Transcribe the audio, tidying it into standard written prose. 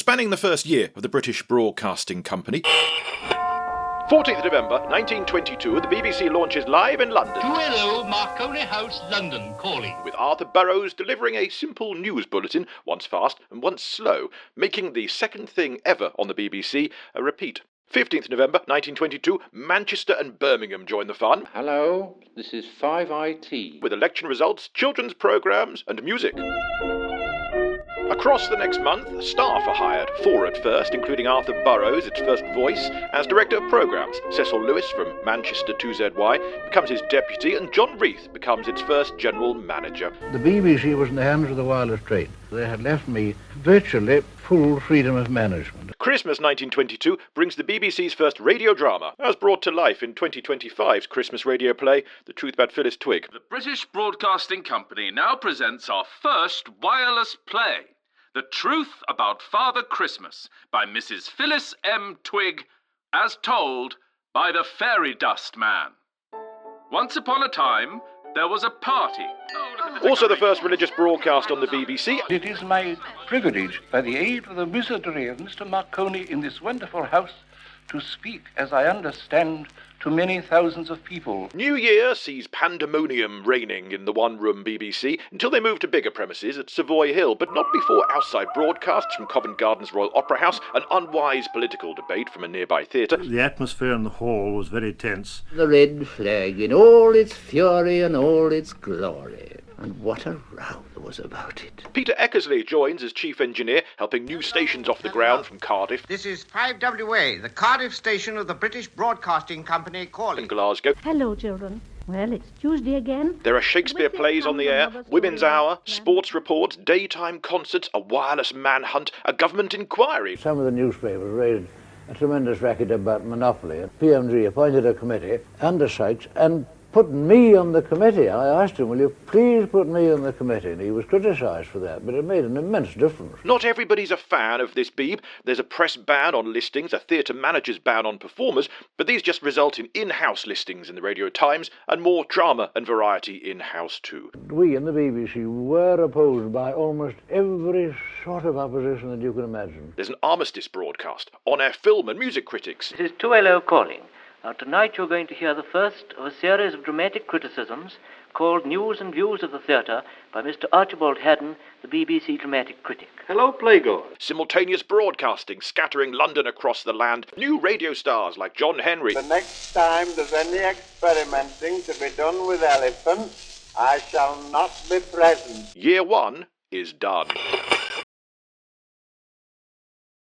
Spanning the first year of the British Broadcasting Company. 14th November 1922, the BBC launches live in London. 2LO Marconi House, London, calling. With Arthur Burrows delivering a simple news bulletin, once fast and once slow, making the second thing ever on the BBC a repeat. 15th November 1922, Manchester and Birmingham join the fun. Hello, this is 5IT. With election results, children's programmes and music. Across the next month, staff are hired, 4 at first, including Arthur Burrows, its first voice, as Director of Programmes. Cecil Lewis from Manchester 2ZY becomes his deputy, and John Reith becomes its first General Manager. The BBC was in the hands of the wireless trade. They had left me virtually full freedom of management. Christmas 1922 brings the BBC's first radio drama, as brought to life in 2025's Christmas radio play, The Truth About Phyllis Twigg. The British Broadcasting Company now presents our first wireless play, The Truth About Father Christmas, by Mrs. Phyllis M. Twigg, as told by the Fairy Dust Man. Once upon a time, there was a party. Also the first religious broadcast on the BBC. It is my privilege, by the aid of the wizardry of Mr. Marconi in this wonderful house, to speak, as I understand, to many thousands of people. New Year sees pandemonium reigning in the one-room BBC until they move to bigger premises at Savoy Hill, but not before outside broadcasts from Covent Garden's Royal Opera House, an unwise political debate from a nearby theatre. The atmosphere in the hall was very tense. The red flag in all its fury and all its glory. And what a row there was about it. Peter Eckersley joins as chief engineer, helping new stations off the ground from Cardiff. This is 5WA, the Cardiff station of the British Broadcasting Company, calling. And Glasgow. Hello, children. Well, it's Tuesday again. There are Shakespeare plays on the air, Women's Hour, sports reports, daytime concerts, a wireless manhunt, a government inquiry. Some of the newspapers raised a tremendous racket about monopoly. PMG appointed a committee, undersights, and put me on the committee. I asked him, will you please put me on the committee? And he was criticised for that, but it made an immense difference. Not everybody's a fan of this Beeb. There's a press ban on listings, a theatre manager's ban on performers, but these just result in in-house listings in the Radio Times and more drama and variety in-house too. We in the BBC were opposed by almost every sort of opposition that you can imagine. There's an armistice broadcast, on-air film and music critics. This is 2LO calling. Now, tonight you're going to hear the first of a series of dramatic criticisms called News and Views of the Theatre by Mr. Archibald Haddon, the BBC dramatic critic. Hello, playgoers. Simultaneous broadcasting scattering London across the land. New radio stars like John Henry. The next time there's any experimenting to be done with elephants, I shall not be present. Year 1 is done.